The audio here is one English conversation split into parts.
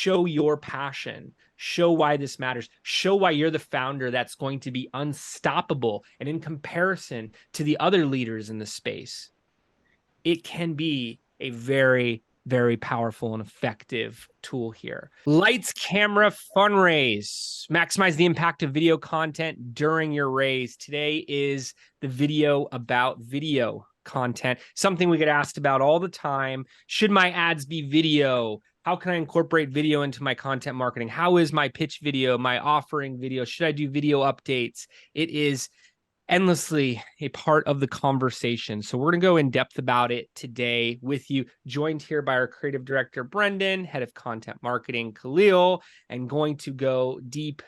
show your passion, show why this matters, show why you're the founder that's going to be unstoppable. And in comparison to the other leaders in the space, it can be a very, very powerful and effective tool here. Lights, camera, fundraise. Maximize the impact of video content during your raise. Today is the video about video content, something we get asked about all the time. Should my ads be video? How can I incorporate video into my content marketing? How is my pitch video, my offering video? Should I do video updates? It is endlessly a part of the conversation. So we're going to go in depth about it today with you, joined here by our creative director, Brenden, head of content marketing, Khalil, and going to go deep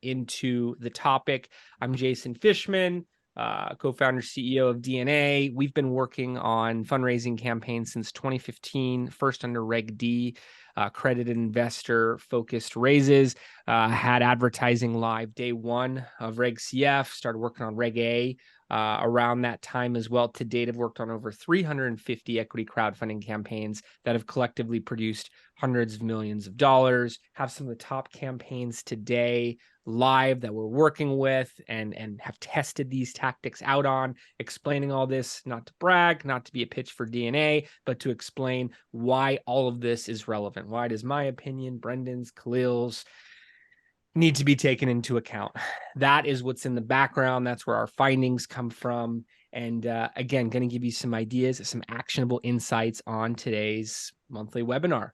into the topic. I'm Jason Fishman, co-founder, CEO of DNA. We've been working on fundraising campaigns since 2015, first under Reg D, accredited investor focused raises, had advertising live day one of Reg CF, started working on Reg A around that time as well. To date, I've worked on over 350 equity crowdfunding campaigns that have collectively produced hundreds of millions of dollars, have some of the top campaigns today live that we're working with and have tested these tactics out on, explaining all this, not to brag, not to be a pitch for DNA, but to explain why all of this is relevant. Why does my opinion, Brendan's, Khalil's, need to be taken into account? That is what's in the background. That's where our findings come from. And again, going to give you some ideas, some actionable insights on today's monthly webinar.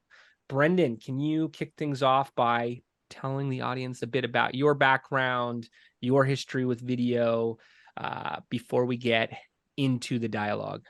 Brenden, can you kick things off by telling the audience a bit about your background, your history with video, before we get into the dialogue?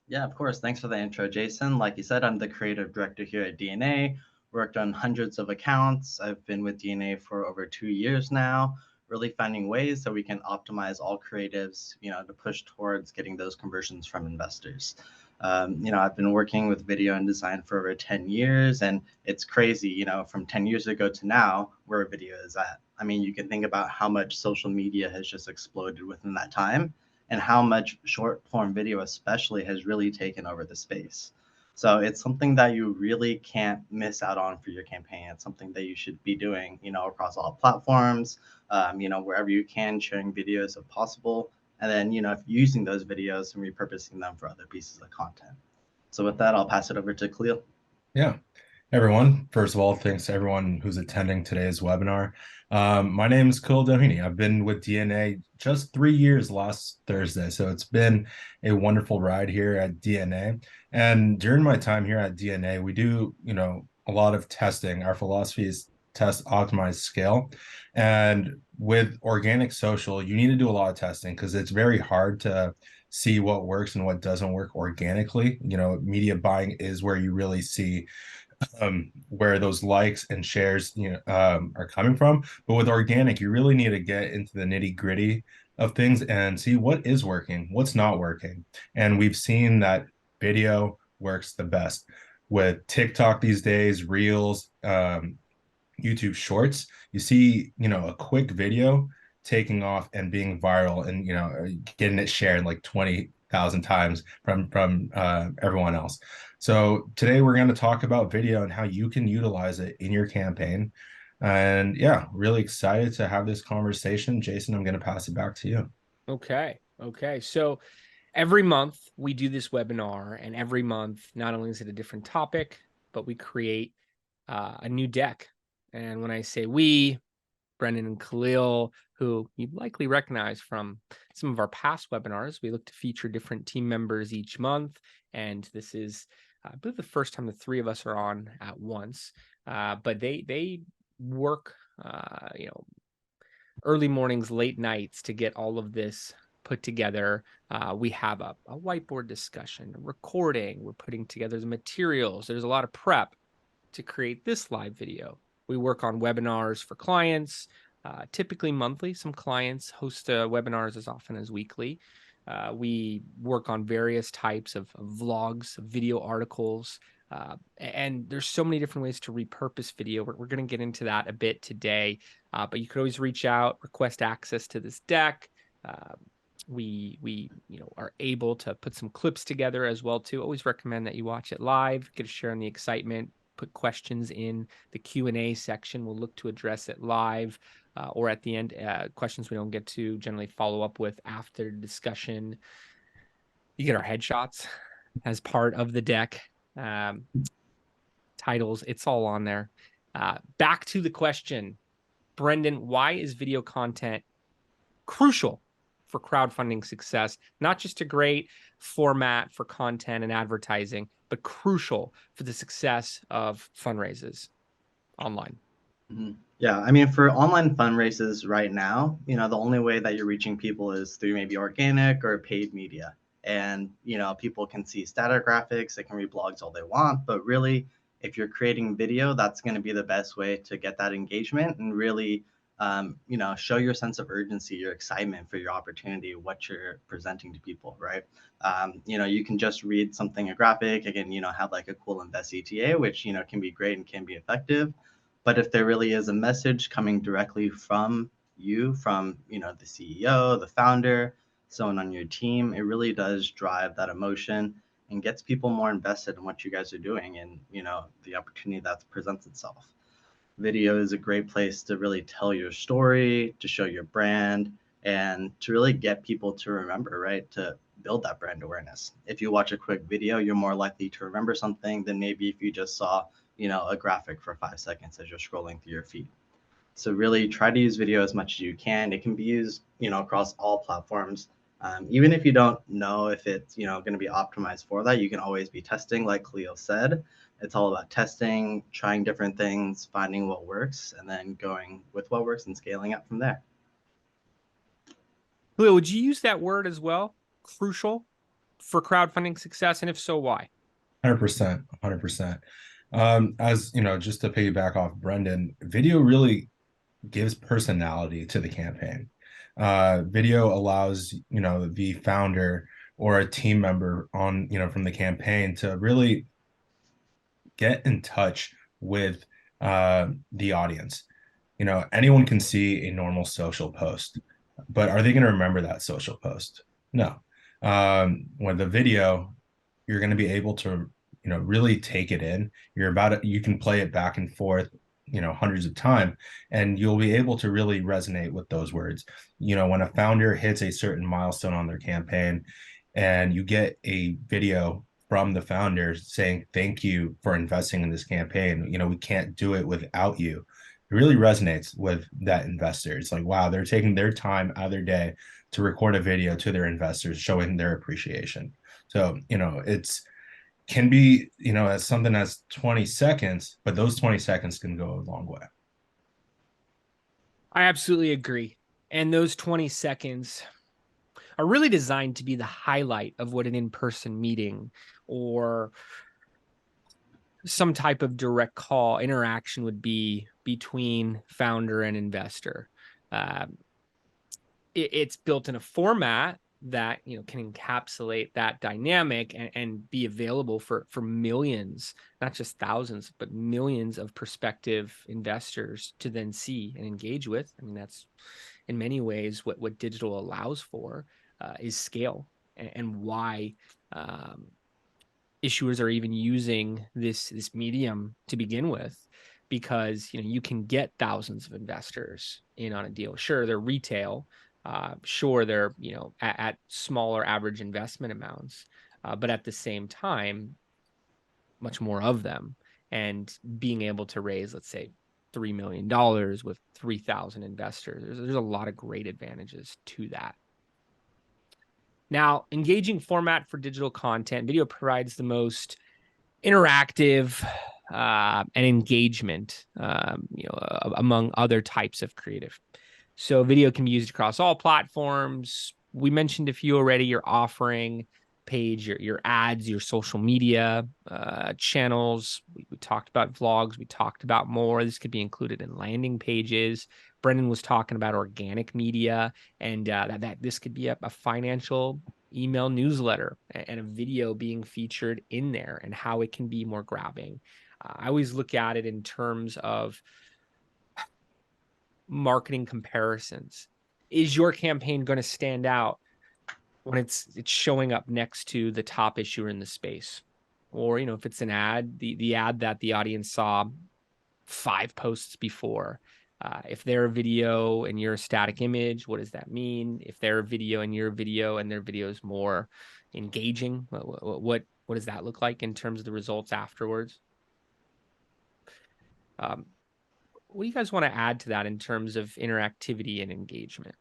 Yeah, of course. Thanks for the intro, Jason. Like you said, I'm the creative director here at DNA. Worked on hundreds of accounts. I've been with DNA for over 2 years now, really finding ways that we can optimize all creatives, to push towards getting those conversions from investors. I've been working with video and design for over 10 years, and it's crazy, from 10 years ago to now, where video is at. I mean, you can think about how much social media has just exploded within that time, and how much short form video especially has really taken over the space. So it's something that you really can't miss out on for your campaign. It's something that you should be doing, across all platforms, wherever you can, sharing videos if possible, and then, if using those videos and repurposing them for other pieces of content. So with that, I'll pass it over to Khalil. Yeah. Everyone, first of all, thanks to everyone who's attending today's webinar. My name is Khalil Doheny. I've been with DNA just 3 years last Thursday, so it's been a wonderful ride here at DNA. And during my time here at DNA, we do, a lot of testing. Our philosophy is test, optimize, scale. And with organic social, you need to do a lot of testing because it's very hard to see what works and what doesn't work organically. Media buying is where you really see where those likes and shares are coming from. But with organic, you really need to get into the nitty gritty of things and see what is working, what's not working. And we've seen that video works the best with TikTok these days, Reels, YouTube Shorts. You see, a quick video taking off and being viral and getting it shared like 20,000 times from everyone else. So today we're going to talk about video and how you can utilize it in your campaign. And yeah, really excited to have this conversation. Jason, I'm going to pass it back to you. Okay. So every month we do this webinar, and every month, not only is it a different topic, but we create a new deck. And when I say we, Brenden and Khalil, who you likely recognize from some of our past webinars, we look to feature different team members each month. And this is, I believe, the first time the three of us are on at once. But they work, early mornings, late nights to get all of this put together. We have a whiteboard discussion, a recording. We're putting together the materials. There's a lot of prep to create this live video. We work on webinars for clients, typically monthly. Some clients host webinars as often as weekly. We work on various types of vlogs, video articles, and there's so many different ways to repurpose video. We're going to get into that a bit today, but you could always reach out, request access to this deck. We are able to put some clips together as well too. Always recommend that you watch it live, get a share in the excitement. put questions in the Q&A section. We'll look to address it live or at the end. Questions we don't get to generally follow up with after discussion. You get our headshots as part of the deck. Titles, it's all on there. Back to the question, Brenden, why is video content crucial for crowdfunding success? Not just a great format for content and advertising, but crucial for the success of fundraisers online. Yeah, I mean, for online fundraisers right now, the only way that you're reaching people is through maybe organic or paid media. And, people can see static graphics, they can read blogs all they want, but really, if you're creating video, that's going to be the best way to get that engagement and really, show your sense of urgency, your excitement for your opportunity, what you're presenting to people, right? You can just read something, a graphic, again, have like a cool invest ETA, which, can be great and can be effective. But if there really is a message coming directly from you, from, the CEO, the founder, someone on your team, it really does drive that emotion and gets people more invested in what you guys are doing and, the opportunity that presents itself. Video is a great place to really tell your story, to show your brand, and to really get people to remember, right? To build that brand awareness. If you watch a quick video, you're more likely to remember something than maybe if you just saw, a graphic for 5 seconds as you're scrolling through your feed. So really try to use video as much as you can. It can be used, across all platforms. Even if you don't know if it's, going to be optimized for that, you can always be testing, like Khalil said. It's all about testing, trying different things, finding what works, and then going with what works and scaling up from there. Khalil, would you use that word as well? Crucial for crowdfunding success? And if so, why? 100%, 100%. As just to piggyback off Brenden, video really gives personality to the campaign. Video allows, the founder or a team member on, from the campaign to really get in touch with the audience. Anyone can see a normal social post, but are they going to remember that social post? No. With the video, you're going to be able to, really take it in. You can play it back and forth, hundreds of times, and you'll be able to really resonate with those words. When a founder hits a certain milestone on their campaign and you get a video from the founder saying, thank you for investing in this campaign. We can't do it without you. It really resonates with that investor. It's like, wow, they're taking their time out of their day to record a video to their investors showing their appreciation. So, it's can be, as something as 20 seconds, but those 20 seconds can go a long way. I absolutely agree. And those 20 seconds are really designed to be the highlight of what an in-person meeting or some type of direct call interaction would be between founder and investor. It's built in a format that can encapsulate that dynamic and be available for millions, not just thousands, but millions of prospective investors to then see and engage with. I mean, that's in many ways what digital allows for is scale, and why issuers are even using this medium to begin with, because you can get thousands of investors in on a deal. Sure, they're retail. Sure, they're at smaller average investment amounts, but at the same time, much more of them. And being able to raise, let's say, $3 million with 3,000 investors, there's a lot of great advantages to that. Now, engaging format for digital content, video provides the most interactive and engagement, among other types of creative. So video can be used across all platforms. We mentioned a few already: your offering page, your ads, your social media channels. We talked about vlogs. We talked about more. This could be included in landing pages. Brenden was talking about organic media, and that this could be a financial email newsletter and a video being featured in there, and how it can be more grabbing. I always look at it in terms of marketing comparisons. Is your campaign going to stand out when it's showing up next to the top issuer in the space, or, if it's an ad, the ad that the audience saw 5 posts before. If they're a video and you're a static image, what does that mean? If they're a video and you're a video and their video is more engaging, what does that look like in terms of the results afterwards? What do you guys want to add to that in terms of interactivity and engagement?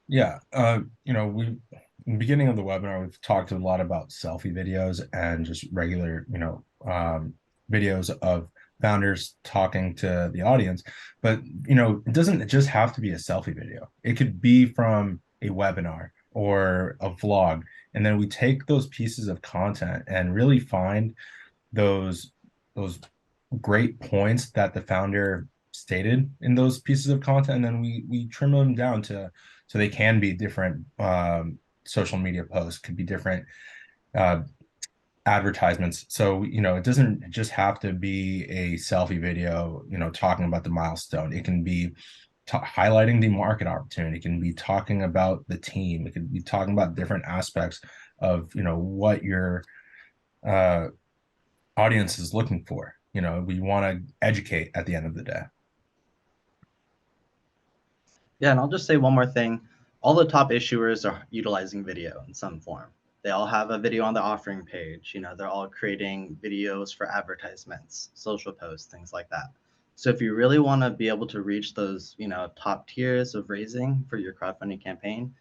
Yeah, we in the beginning of the webinar, we've talked a lot about selfie videos and just regular, videos of founders talking to the audience. But, it doesn't just have to be a selfie video. It could be from a webinar or a vlog. And then we take those pieces of content and really find those great points that the founder stated in those pieces of content, and then we trim them down to so they can be different social media posts, could be different advertisements. So it doesn't just have to be a selfie video talking about the milestone. It can be highlighting the market opportunity. It can be talking about the team. It can be talking about different aspects of what your audience is looking for. We want to educate at the end of the day. Yeah, and I'll just say one more thing. All the top issuers are utilizing video in some form. They all have a video on the offering page. They're all creating videos for advertisements, social posts, things like that. So if you really want to be able to reach those, top tiers of raising for your crowdfunding campaign,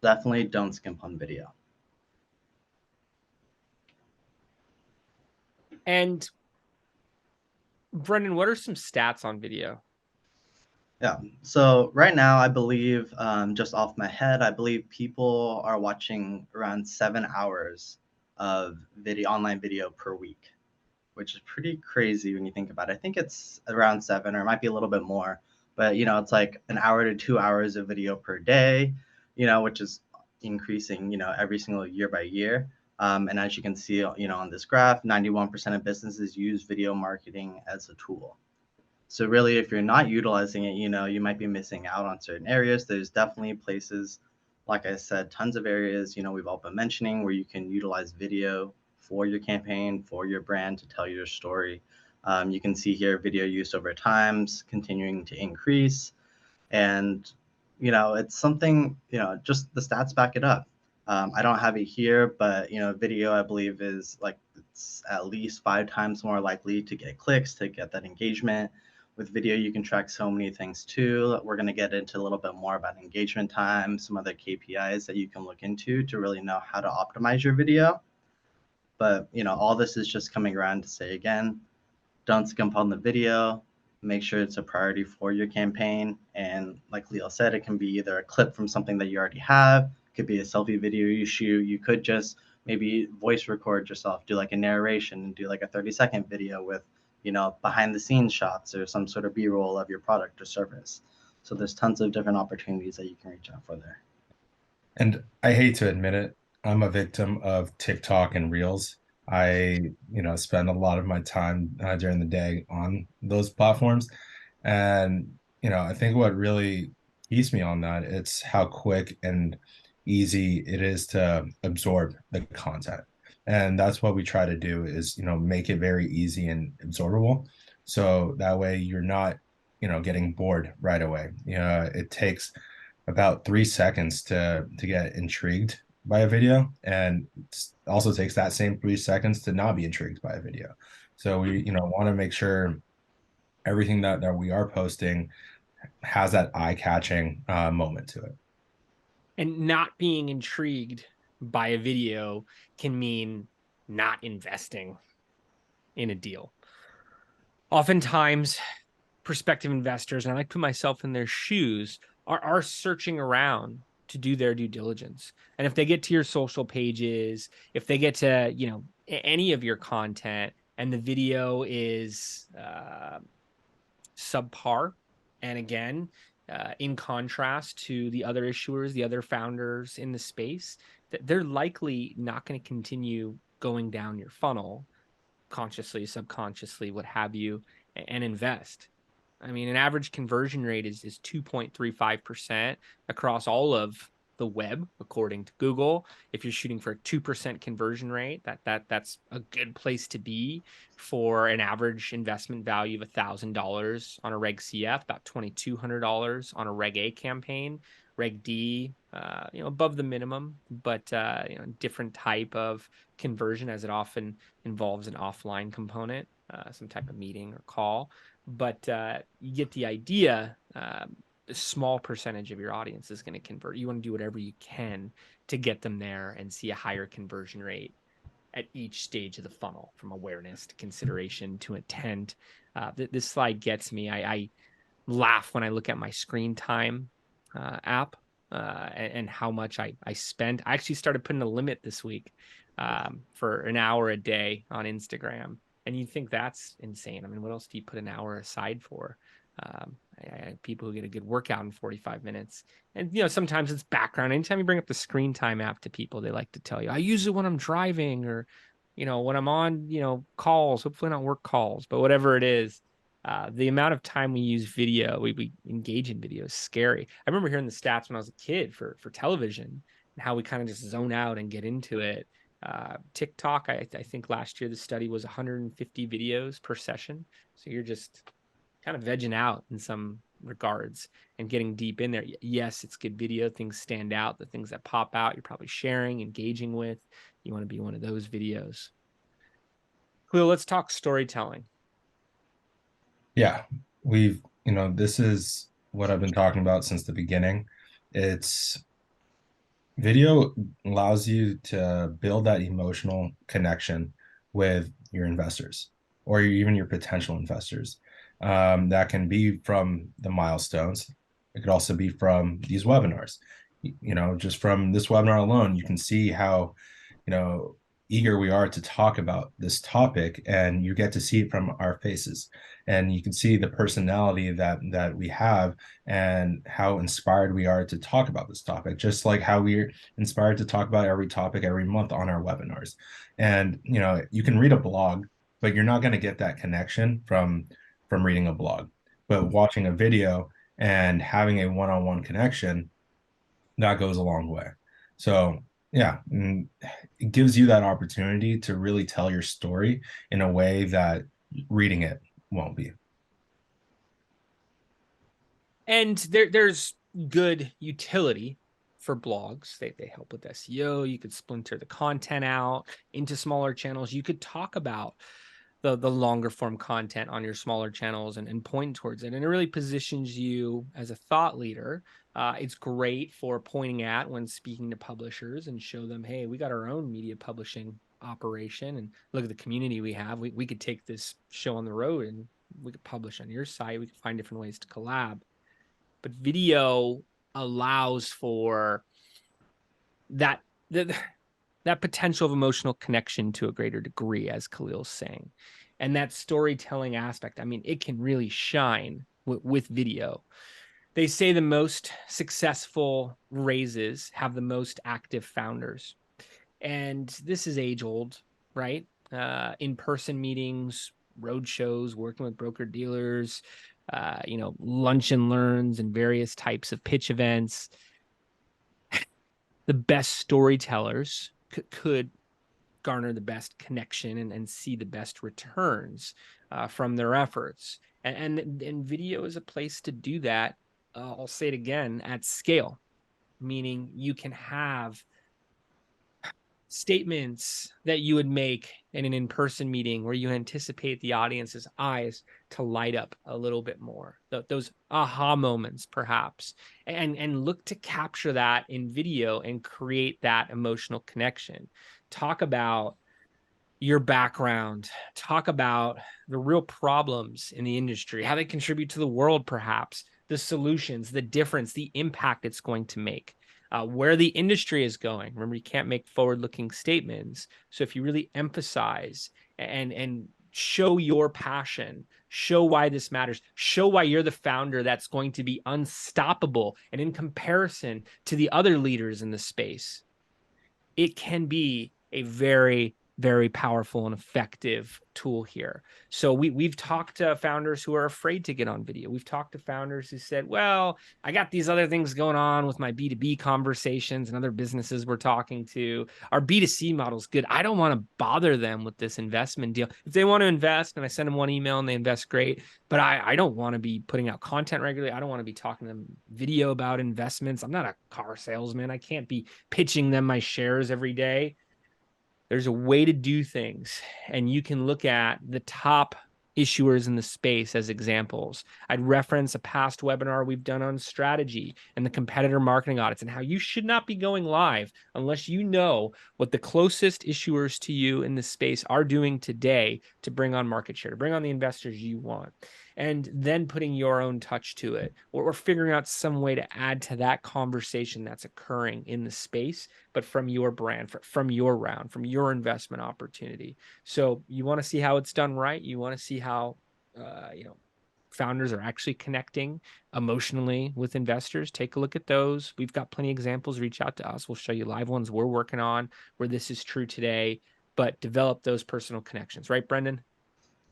definitely don't skimp on video. And Brenden, what are some stats on video? Yeah. So right now, I believe, just off my head, I believe people are watching around 7 hours of online video per week, which is pretty crazy when you think about it. I think it's around 7, or it might be a little bit more, but it's like an hour to 2 hours of video per day, which is increasing, every single year by year. And as you can see, on this graph, 91% of businesses use video marketing as a tool. So really, if you're not utilizing it, you might be missing out on certain areas. There's definitely places, like I said, tons of areas, we've all been mentioning, where you can utilize video for your campaign, for your brand, to tell your story. You can see here video use over times continuing to increase. And, it's something, just the stats back it up. I don't have it here, but, video, I believe, is like, it's at least 5 times more likely to get clicks, to get that engagement. With video, you can track so many things too. We're going to get into a little bit more about engagement time, some other KPIs that you can look into to really know how to optimize your video. But, all this is just coming around to say, again, don't skimp on the video. Make sure it's a priority for your campaign. And like Khalil said, it can be either a clip from something that you already have. It could be a selfie video you shoot. You could just maybe voice record yourself, do like a narration, and do like a 30-second video with behind the scenes shots or some sort of B-roll of your product or service. So there's tons of different opportunities that you can reach out for there. And I hate to admit it, I'm a victim of TikTok and Reels. I, spend a lot of my time during the day on those platforms. And, I think what really keeps me on that, it's how quick and easy it is to absorb the content. And that's what we try to do is, make it very easy and absorbable. So that way you're not, getting bored right away. It takes about 3 seconds to get intrigued by a video, and it also takes that same 3 seconds to not be intrigued by a video. So we want to make sure everything that we are posting has that eye-catching moment to it. And not being intrigued by a video can mean not investing in a deal. Oftentimes, prospective investors, and I like to put myself in their shoes, are searching around to do their due diligence. And if they get to your social pages, if they get to, any of your content, and the video is subpar, and again, in contrast to the other issuers, the other founders in the space, that they're likely not going to continue going down your funnel consciously, subconsciously, what have you, and invest. I mean, an average conversion rate is 2.35% across all of the web, according to Google. If you're shooting for a 2% conversion rate, that's a good place to be for an average investment value of $1,000 on a Reg CF, about $2,200 on a Reg A campaign. Reg D, above the minimum, but different type of conversion, as it often involves an offline component, some type of meeting or call. But you get the idea. A small percentage of your audience is going to convert. You want to do whatever you can to get them there and see a higher conversion rate at each stage of the funnel, from awareness to consideration to intent. This slide gets me. I laugh when I look at my screen time app and how much I spend. I actually started putting a limit this week for an hour a day on Instagram. And you think that's insane. I mean, what else do you put an hour aside for? People who get a good workout in 45 minutes. And, sometimes it's background. Anytime you bring up the screen time app to people, they like to tell you, I use it when I'm driving or, when I'm on, calls, hopefully not work calls, but whatever it is. The amount of time we use video, we engage in video is scary. I remember hearing the stats when I was a kid for television and how we kind of just zone out and get into it. TikTok, I think last year the study was 150 videos per session. So you're just kind of vegging out in some regards and getting deep in there. Yes, it's good video. Things stand out. The things that pop out, you're probably sharing, engaging with. You want to be one of those videos. Khalil, let's talk storytelling. Yeah, this is what I've been talking about since the beginning. It's video allows you to build that emotional connection with your investors or even your potential investors. That can be from the milestones. It could also be from these webinars. Just from this webinar alone, you can see how, eager we are to talk about this topic, and you get to see it from our faces, and you can see the personality that we have and how inspired we are to talk about this topic, just like how we're inspired to talk about every topic every month on our webinars. And you can read a blog, but you're not going to get that connection from reading a blog. But watching a video and having a one-on-one connection, that goes a long way. So yeah, it gives you that opportunity to really tell your story in a way that reading it won't be. And there's good utility for blogs. They help with SEO. You could splinter the content out into smaller channels. You could talk about the longer form content on your smaller channels and point towards it. And it really positions you as a thought leader. It's great for pointing at when speaking to publishers and show them, hey, we got our own media publishing operation and look at the community we have. We could take this show on the road and we could publish on your site. We could find different ways to collab. But video allows for that potential of emotional connection to a greater degree, as Khalil's saying. And that storytelling aspect, I mean, it can really shine with video. They say the most successful raises have the most active founders. And this is age old, right? In-person meetings, road shows, working with broker dealers, lunch and learns and various types of pitch events. The best storytellers could garner the best connection and see the best returns from their efforts. And video is a place to do that. I'll say it again, at scale, meaning you can have statements that you would make in an in-person meeting where you anticipate the audience's eyes to light up a little bit more, those aha moments perhaps, and look to capture that in video and create that emotional connection. Talk about your background, talk about the real problems in the industry, how they contribute to the world, perhaps the solutions, the difference, the impact it's going to make. Where the industry is going. Remember, you can't make forward-looking statements. So if you really emphasize and show your passion, show why this matters, show why you're the founder that's going to be unstoppable, and in comparison to the other leaders in the space, it can be a very very powerful and effective tool here. So we've talked to founders who are afraid to get on video. We've talked to founders who said, well, I got these other things going on with my B2B conversations and other businesses we're talking to. Our B2C model is good. I don't want to bother them with this investment deal. If they want to invest and I send them one email and they invest, great. But I don't want to be putting out content regularly. I don't want to be talking to them video about investments. I'm not a car salesman. I can't be pitching them my shares every day. There's a way to do things, and you can look at the top issuers in the space as examples. I'd reference a past webinar we've done on strategy and the competitor marketing audits and how you should not be going live unless you know what the closest issuers to you in this space are doing today to bring on market share, to bring on the investors you want, and then putting your own touch to it, or figuring out some way to add to that conversation that's occurring in the space, but from your brand, from your round, from your investment opportunity. So you want to see how it's done right. You want to see how, founders are actually connecting emotionally with investors. Take a look at those. We've got plenty of examples. Reach out to us. We'll show you live ones we're working on where this is true today, but develop those personal connections, right, Brenden?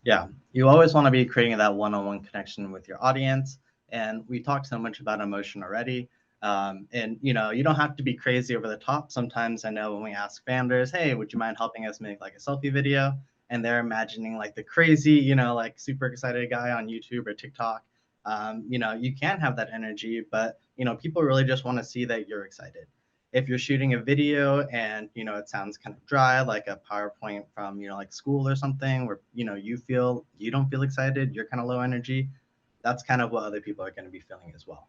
Yeah, you always want to be creating that one-on-one connection with your audience. And we talked so much about emotion already. And you don't have to be crazy over the top. Sometimes I know when we ask founders, hey, would you mind helping us make like a selfie video? And they're imagining like the crazy, like super excited guy on YouTube or TikTok. You can have that energy, but people really just want to see that you're excited. If you're shooting a video and it sounds kind of dry, like a PowerPoint from like school or something, where you don't feel excited, you're kind of low energy, that's kind of what other people are going to be feeling as well.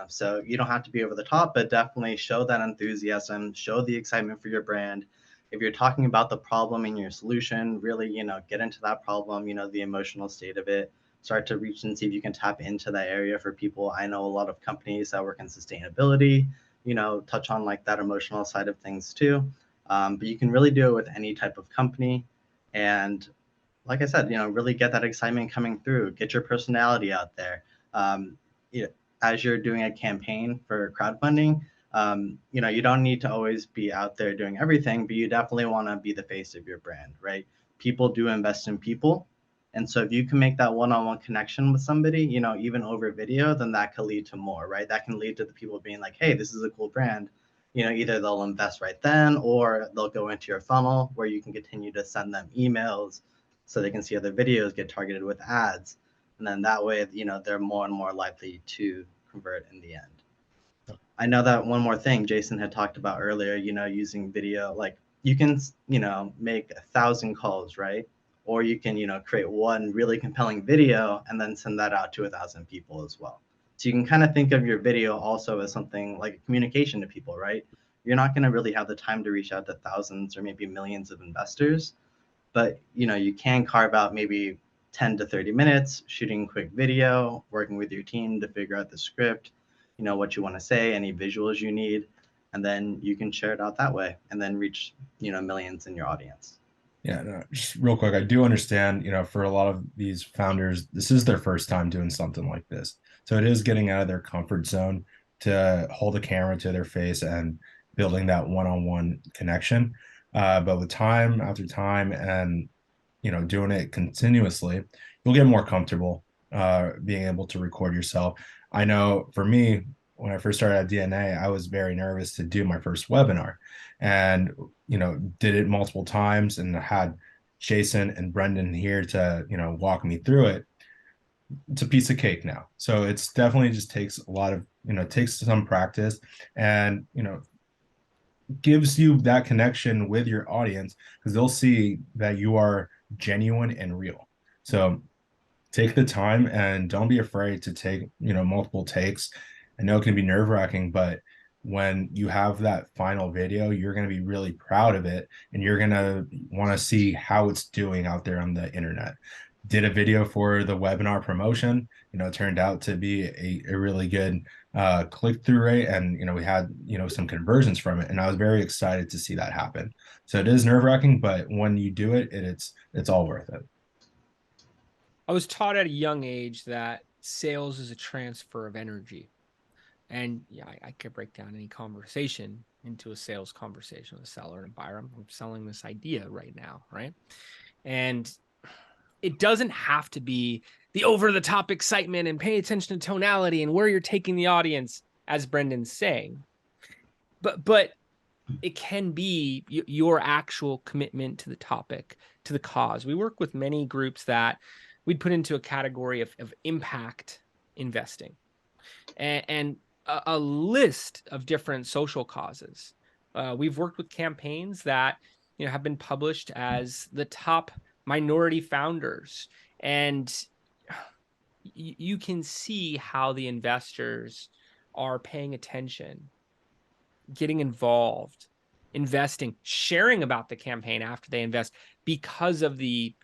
So you don't have to be over the top, but definitely show that enthusiasm, show the excitement for your brand. If you're talking about the problem in your solution, really get into that problem, the emotional state of it. Start to reach and see if you can tap into that area for people. I know a lot of companies that work in sustainability, touch on like that emotional side of things too. But you can really do it with any type of company. And like I said, really get that excitement coming through, get your personality out there. As you're doing a campaign for crowdfunding, you don't need to always be out there doing everything, but you definitely want to be the face of your brand, right? People do invest in people. And so if you can make that one-on-one connection with somebody, even over video, then that could lead to more, right? That can lead to the people being like, hey, this is a cool brand. Either they'll invest right then or they'll go into your funnel where you can continue to send them emails so they can see other videos get targeted with ads. And then that way, they're more and more likely to convert in the end. I know that one more thing Jason had talked about earlier, using video, like you can, make 1,000 calls, right? Or you can, create one really compelling video and then send that out to 1,000 people as well. So you can kind of think of your video also as something like a communication to people, right? You're not going to really have the time to reach out to thousands or maybe millions of investors, but you can carve out maybe 10 to 30 minutes shooting a quick video, working with your team to figure out the script, what you want to say, any visuals you need, and then you can share it out that way and then reach millions in your audience. Yeah, no, just real quick, I do understand, for a lot of these founders, this is their first time doing something like this. So it is getting out of their comfort zone to hold a camera to their face and building that one-on-one connection. But with time after time and, doing it continuously, you'll get more comfortable being able to record yourself. I know for me, when I first started at DNA, I was very nervous to do my first webinar and, did it multiple times and had Jason and Brenden here to, walk me through it. It's a piece of cake now. So it's definitely just takes a lot of, takes some practice and, gives you that connection with your audience because they'll see that you are genuine and real. So take the time and don't be afraid to take, multiple takes. I know it can be nerve-wracking, but when you have that final video, you're going to be really proud of it and you're going to want to see how it's doing out there on the internet. Did a video for the webinar promotion, it turned out to be a really good click-through rate, and we had some conversions from it, and I was very excited to see that happen. So it is nerve-wracking, but when you do it, it's all worth it. I was taught at a young age that sales is a transfer of energy. And yeah, I could break down any conversation, into a sales conversation with a seller and a buyer. I'm selling this idea right now, right? And it doesn't have to be the over-the-top excitement and pay attention to tonality and where you're taking the audience, as Brendan's saying. But it can be your actual commitment to the topic, to the cause. We work with many groups that we'd put into a category of impact investing, and a list of different social causes. We've worked with campaigns that have been published as the top minority founders, and you can see how the investors are paying attention, getting involved, investing, sharing about the campaign after they invest because of the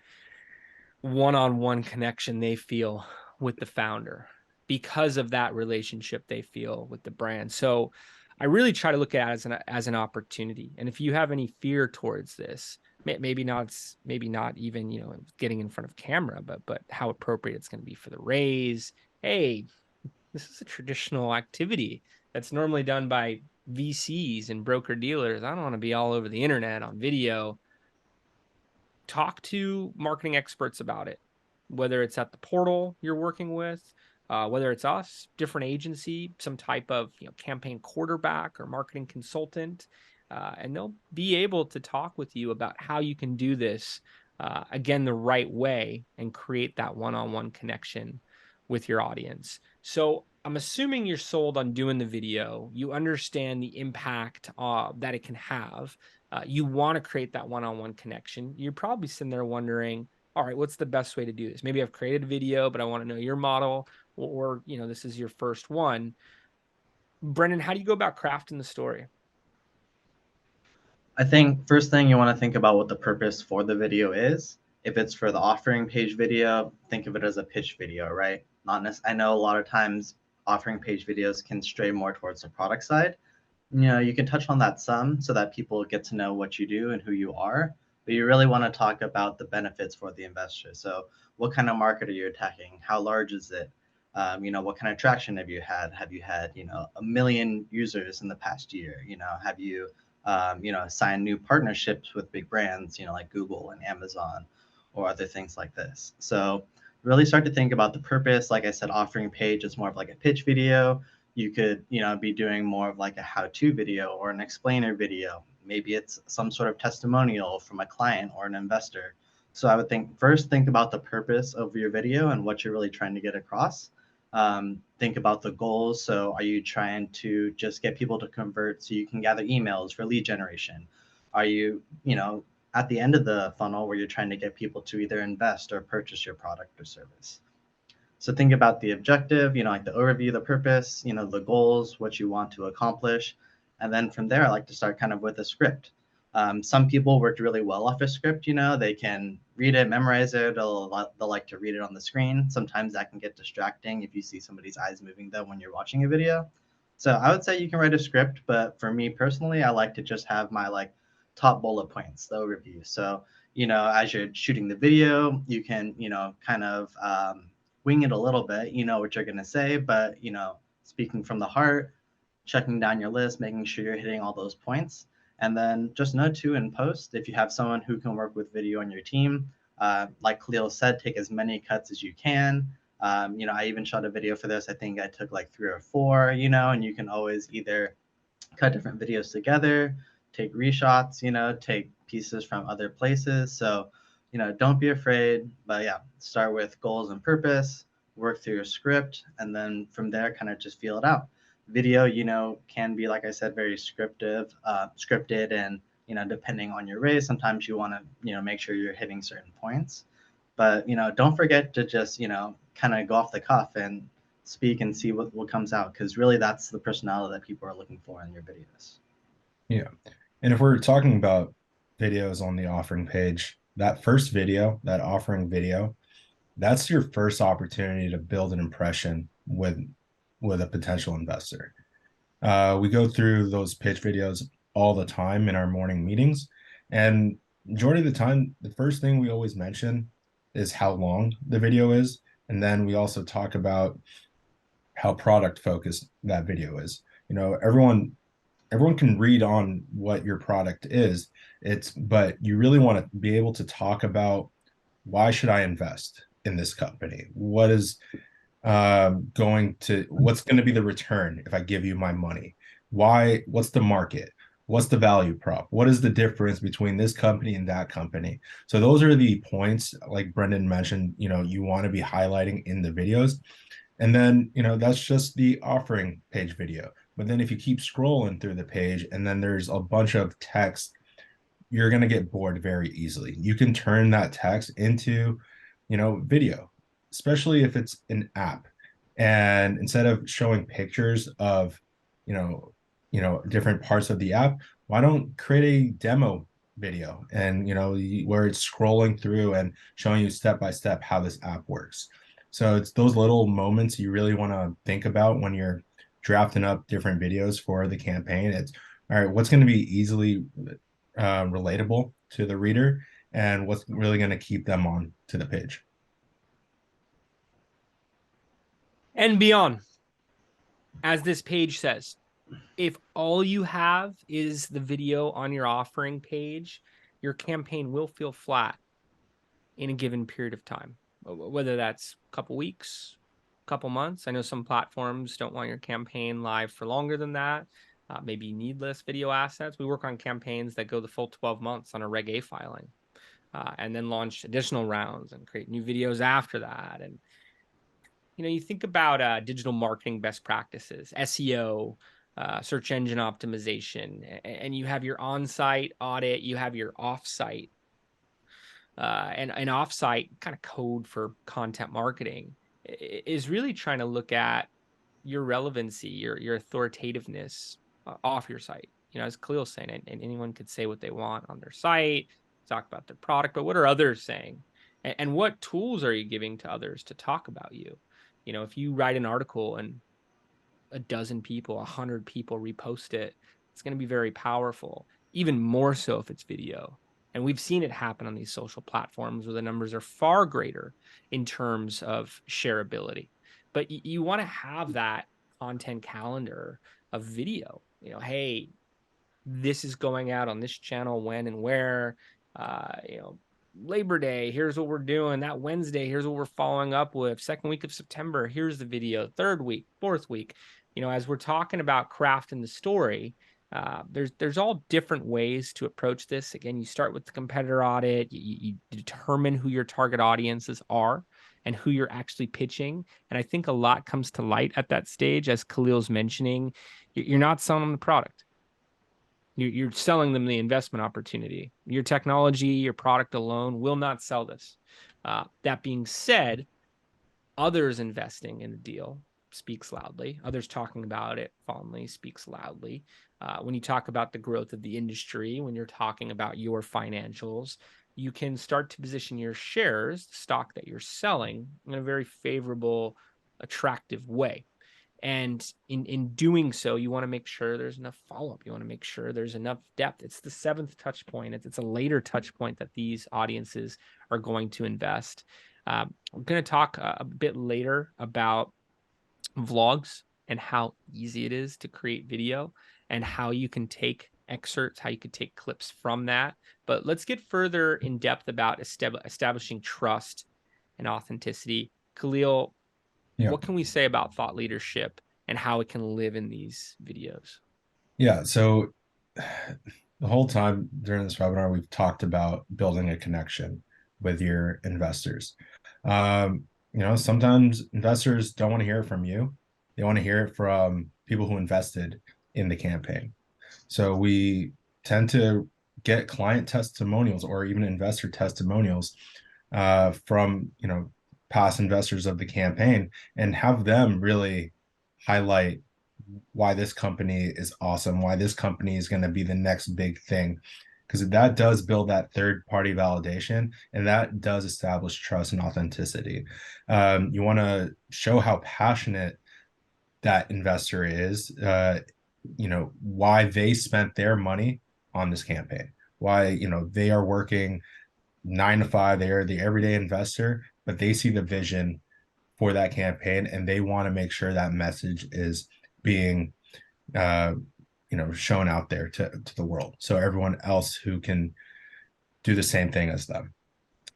one-on-one connection they feel with the founder, because of that relationship they feel with the brand. So I really try to look at it as an opportunity. And if you have any fear towards this, maybe not even getting in front of camera, but how appropriate it's going to be for the raise. Hey, this is a traditional activity that's normally done by VCs and broker dealers. I don't want to be all over the internet on video. Talk to marketing experts about it, whether it's at the portal you're working with, whether it's us, different agency, some type of campaign quarterback or marketing consultant, and they'll be able to talk with you about how you can do this again the right way and create that one-on-one connection with your audience. So I'm assuming you're sold on doing the video. You understand the impact that it can have. You want to create that one-on-one connection. You're probably sitting there wondering, all right, what's the best way to do this? Maybe I've created a video, but I want to know your model, or this is your first one. Brenden, how do you go about crafting the story? I think first thing you want to think about what the purpose for the video is. If it's for the offering page video, think of it as a pitch video, right? I know a lot of times offering page videos can stray more towards the product side. You can touch on that some so that people get to know what you do and who you are, but you really want to talk about the benefits for the investor. So what kind of market are you attacking? How large is it? What kind of traction have you had? Have you had, 1 million users in the past year? Have you, signed new partnerships with big brands, like Google and Amazon or other things like this. So really start to think about the purpose. Like I said, offering page is more of like a pitch video. You could, be doing more of like a how-to video or an explainer video. Maybe it's some sort of testimonial from a client or an investor. So I would think about the purpose of your video and what you're really trying to get across. Think about the goals. So are you trying to just get people to convert so you can gather emails for lead generation? Are you, at the end of the funnel where you're trying to get people to either invest or purchase your product or service? So think about the objective, like the overview, the purpose, the goals, what you want to accomplish. And then from there, I like to start kind of with a script. Some people worked really well off a script, they can read it, memorize it, they'll like to read it on the screen. Sometimes that can get distracting if you see somebody's eyes moving though when you're watching a video. So I would say you can write a script, but for me personally, I like to just have my top bullet points, the overview. So, as you're shooting the video, you can, kind of wing it a little bit, what you're going to say, but, speaking from the heart, checking down your list, making sure you're hitting all those points. And then just note too in post, if you have someone who can work with video on your team, like Khalil said, take as many cuts as you can. I even shot a video for this. I think I took 3 or 4, and you can always either cut different videos together, take reshots, take pieces from other places. So, don't be afraid, but yeah, start with goals and purpose, work through your script, and then from there, kind of just feel it out. Video, can be, like I said, very scripted, and, depending on your raise, sometimes you want to, make sure you're hitting certain points, but, don't forget to just, kind of go off the cuff and speak and see what comes out. Cause really that's the personality that people are looking for in your videos. Yeah. And if we're talking about videos on the offering page, that first video, that offering video, that's your first opportunity to build an impression with a potential investor. We go through those pitch videos all the time in our morning meetings, and majority of the time, the first thing we always mention is how long the video is, and then we also talk about how product focused that video is. Everyone everyone can read on what your product is. But you really want to be able to talk about, why should I invest in this company? What's going to be the return if I give you my money? What's the market? What's the value prop? What is the difference between this company and that company? So those are the points, like Brenden mentioned, you want to be highlighting in the videos. And then, that's just the offering page video. But then if you keep scrolling through the page and then there's a bunch of text, you're going to get bored very easily. You can turn that text into, video, especially if it's an app. And instead of showing pictures of, you know, different parts of the app, why don't create a demo video and, where it's scrolling through and showing you step by step how this app works. So it's those little moments you really want to think about when you're drafting up different videos for the campaign. It's all right, what's going to be easily relatable to the reader, and what's really going to keep them on to the page. And beyond, as this page says, if all you have is the video on your offering page, your campaign will feel flat in a given period of time, whether that's a couple weeks, a couple months. I know some platforms don't want your campaign live for longer than that. Maybe needless video assets. We work on campaigns that go the full 12 months on a Reg A filing, and then launch additional rounds and create new videos after that. And you think about digital marketing best practices, SEO, search engine optimization, and you have your on-site audit, you have your off-site, and an off-site kind of code for content marketing is really trying to look at your relevancy, your authoritativeness off your site. As Khalil's saying, and anyone could say what they want on their site, talk about their product, but what are others saying? And what tools are you giving to others to talk about you? If you write an article and a dozen people, 100 people repost it, it's going to be very powerful, even more so if it's video. And we've seen it happen on these social platforms where the numbers are far greater in terms of shareability. But you want to have that content calendar of video. Hey, this is going out on this channel, when and where. Labor Day, here's what we're doing. That Wednesday, here's what we're following up with. Second week of September, here's the video. Third week, fourth week. As we're talking about crafting the story, there's all different ways to approach this. Again, you start with the competitor audit. You determine who your target audiences are and who you're actually pitching. And I think a lot comes to light at that stage, as Khalil's mentioning. You're not selling them the product. You're selling them the investment opportunity. Your technology, your product alone will not sell this. That being said, others investing in the deal speaks loudly. Others talking about it fondly speaks loudly. When you talk about the growth of the industry, when you're talking about your financials, you can start to position your shares, the stock that you're selling, in a very favorable, attractive way. And in doing so, you want to make sure there's enough follow-up. You want to make sure there's enough depth. It's the seventh touch point. It's a later touch point that these audiences are going to invest. We're going to talk a bit later about vlogs and how easy it is to create video and how you can take excerpts, how you could take clips from that. But let's get further in depth about establishing trust and authenticity. Khalil, what can we say about thought leadership and how it can live in these videos? Yeah, so the whole time during this webinar, we've talked about building a connection with your investors. Sometimes investors don't want to hear from you. They want to hear it from people who invested in the campaign. So we tend to get client testimonials or even investor testimonials from, past investors of the campaign, and have them really highlight why this company is awesome, why this company is going to be the next big thing, because that does build that third party validation, and that does establish trust and authenticity. You want to show how passionate that investor is, why they spent their money on this campaign, why they are working 9 to 5, they are the everyday investor, but they see the vision for that campaign, and they want to make sure that message is being shown out there to the world, so everyone else who can do the same thing as them.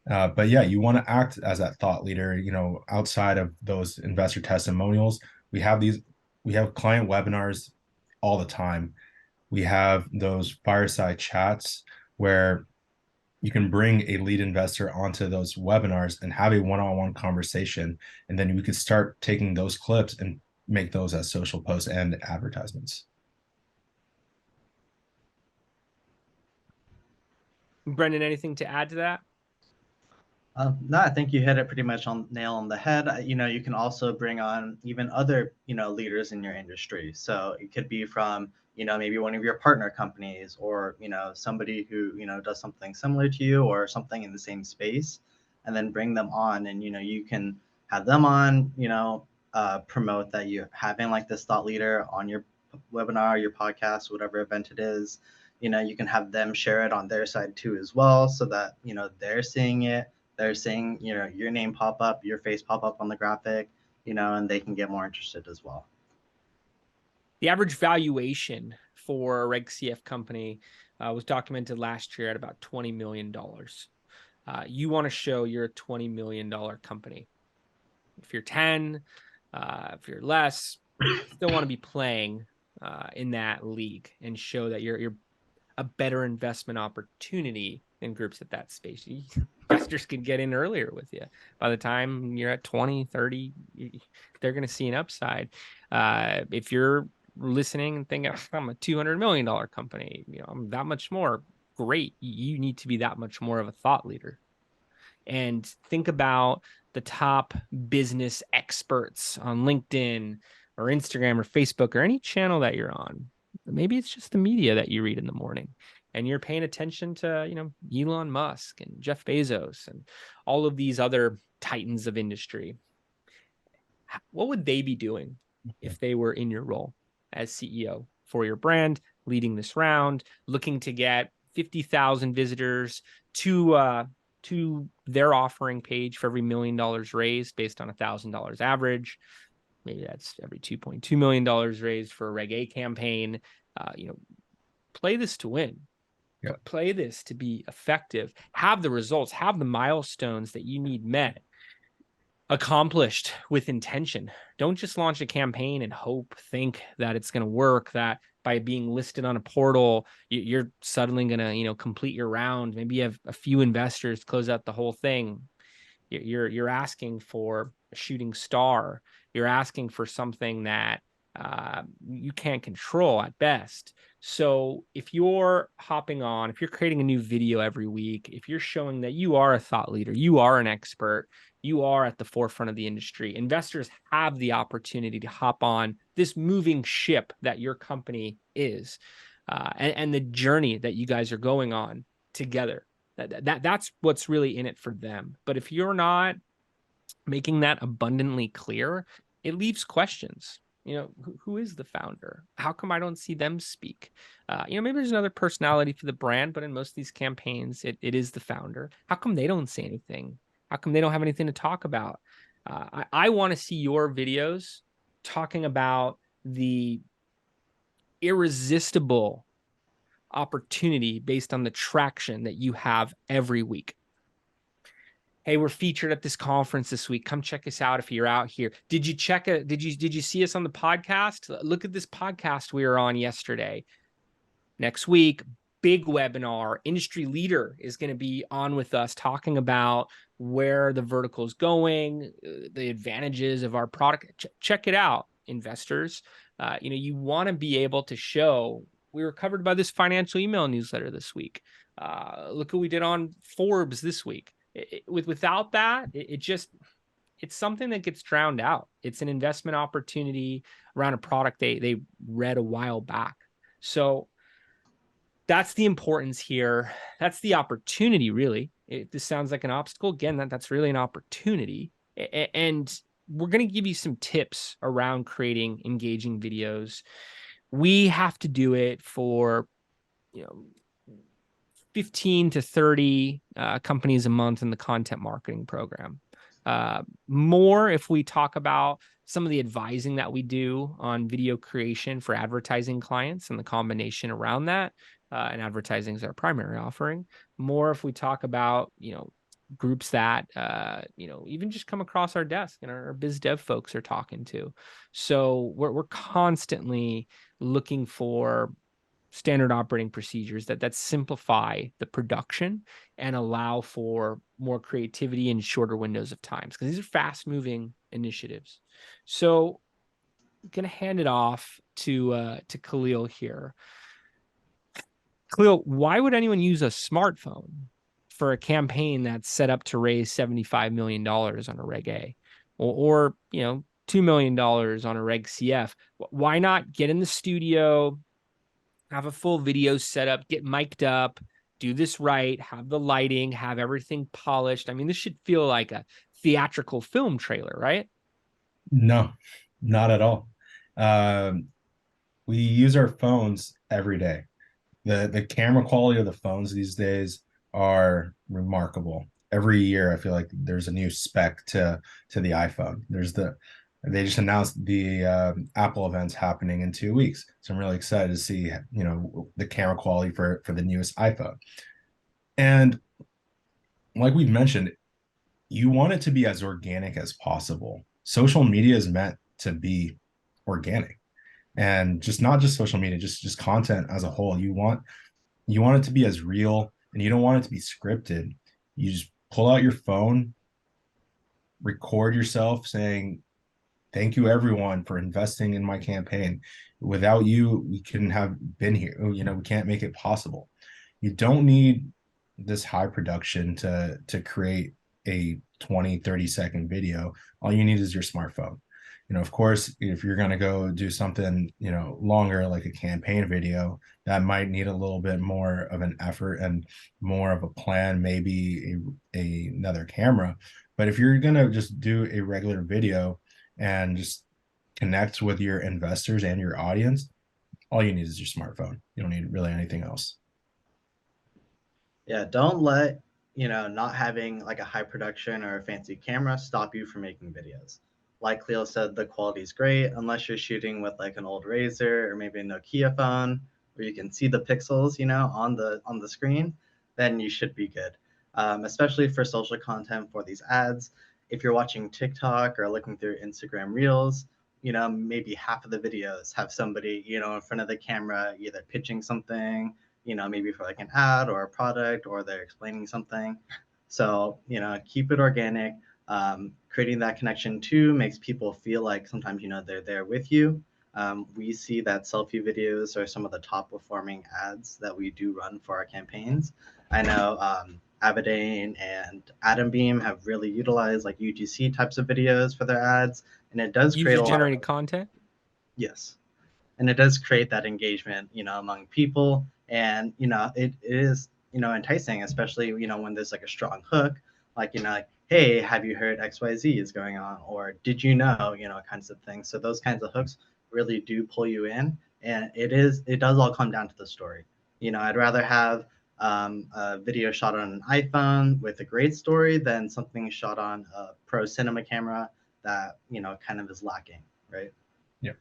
But yeah, you want to act as that thought leader. Outside of those investor testimonials, we have client webinars all the time. We have those fireside chats where you can bring a lead investor onto those webinars and have a one-on-one conversation, and then we could start taking those clips and make those as social posts and advertisements. Brenden, anything to add to that? No, I think you hit it pretty much on nail on the head. You can also bring on even other, leaders in your industry. So it could be from, maybe one of your partner companies, or, somebody who, does something similar to you or something in the same space, and then bring them on. And, you can have them on, promote that you're having like this thought leader on your webinar, your podcast, whatever event it is. You can have them share it on their side too as well, so that, they're seeing it. They're seeing, your name pop up, your face pop up on the graphic, and they can get more interested as well. The average valuation for a Reg CF company was documented last year at about $20 million. You want to show you're a $20 million company. If you're 10, if you're less, you still want to be playing in that league and show that you're a better investment opportunity in groups at that space. Investors can get in earlier with you. By the time you're at 20, 30, they're going to see an upside. If you're listening and thinking, I'm a $200 million company, I'm that much more, great. You need to be that much more of a thought leader. And think about the top business experts on LinkedIn or Instagram or Facebook or any channel that you're on. Maybe it's just the media that you read in the morning, and you're paying attention to, Elon Musk and Jeff Bezos and all of these other titans of industry. What would they be doing if they were in your role as CEO for your brand, leading this round, looking to get 50,000 visitors to their offering page for every $1 million raised based on $1,000 average? Maybe that's every $2.2 million raised for a Reg A campaign. Play this to win. Yep. Play this to be effective. Have the results, have the milestones that you need met, accomplished with intention. Don't just launch a campaign and think that it's going to work, that by being listed on a portal, you're suddenly going to, complete your round. Maybe you have a few investors close out the whole thing. You're asking for a shooting star. You're asking for something that you can't control at best. So if you're if you're creating a new video every week, if you're showing that you are a thought leader, you are an expert, you are at the forefront of the industry, investors have the opportunity to hop on this moving ship that your company is, and the journey that you guys are going on together. That's what's really in it for them. But if you're not making that abundantly clear, it leaves questions. Who is the founder? How come I don't see them speak? Maybe there's another personality for the brand, but in most of these campaigns, it is the founder. How come they don't say anything? How come they don't have anything to talk about? I want to see your videos talking about the irresistible opportunity based on the traction that you have every week. Hey, we're featured at this conference this week. Come check us out if you're out here. Did you see us on the podcast? Look at this podcast we were on yesterday. Next week, big webinar. Industry leader is going to be on with us talking about where the vertical is going, the advantages of our product. Check it out, investors. You want to be able to show. We were covered by this financial email newsletter this week. Look what we did on Forbes this week. Without that, it's something that gets drowned out. It's an investment opportunity around a product they read a while back. So that's the importance here. That's the opportunity, really. This sounds like an obstacle. Again, that's really an opportunity. And we're going to give you some tips around creating engaging videos. We have to do it for, 15 to 30 companies a month in the content marketing program. More if we talk about some of the advising that we do on video creation for advertising clients and the combination around that. And advertising is our primary offering. More if we talk about, groups that, even just come across our desk and our biz dev folks are talking to. So we're constantly looking for standard operating procedures that simplify the production and allow for more creativity in shorter windows of times, because these are fast moving initiatives. So I'm going to hand it off to Khalil here. Khalil, why would anyone use a smartphone for a campaign that's set up to raise $75 million on a Reg A or $2 million on a Reg CF? Why not get in the studio, have a full video setup, get mic'd up, do this right, have the lighting, have everything polished? I mean, this should feel like a theatrical film trailer, right? No, not at all. We use our phones every day. The camera quality of the phones these days are remarkable. Every year, I feel like there's a new spec to the iPhone. They just announced the Apple events happening in 2 weeks, so I'm really excited to see the camera quality for the newest iPhone. And like we've mentioned, you want it to be as organic as possible. Social media is meant to be organic, and just not just social media, just content as a whole. You want it to be as real, and you don't want it to be scripted. You just pull out your phone, record yourself saying, "Thank you everyone for investing in my campaign. Without you, we couldn't have been here. We can't make it possible." You don't need this high production to create a 20-30 second video. All you need is your smartphone. Of course, if you're going to go do something longer, like a campaign video, that might need a little bit more of an effort and more of a plan, maybe another camera. But if you're going to just do a regular video and just connect with your investors and your audience, all you need is your smartphone. You don't need really anything else. Yeah, don't let, not having like a high production or a fancy camera stop you from making videos. Like Cleo said, the quality is great unless you're shooting with like an old Razr or maybe a Nokia phone where you can see the pixels, on the screen, then you should be good. Especially for social content for these ads. If you're watching TikTok or looking through Instagram Reels, maybe half of the videos have somebody, in front of the camera either pitching something, maybe for like an ad or a product, or they're explaining something. So, keep it organic. Creating that connection too makes people feel like sometimes, they're there with you. We see that selfie videos are some of the top performing ads that we do run for our campaigns. I know Aberdeen and Adam Beam have really utilized like UGC types of videos for their ads, and it does create a lot of User-generated content? yes, and it does create that engagement, among people, and it is enticing, especially when there's like a strong hook, like like, hey, have you heard XYZ is going on, or did you know, kinds of things. So those kinds of hooks really do pull you in, and it does all come down to the story. I'd rather have a video shot on an iPhone with a great story than something shot on a pro cinema camera that kind of is lacking, right? Yeah.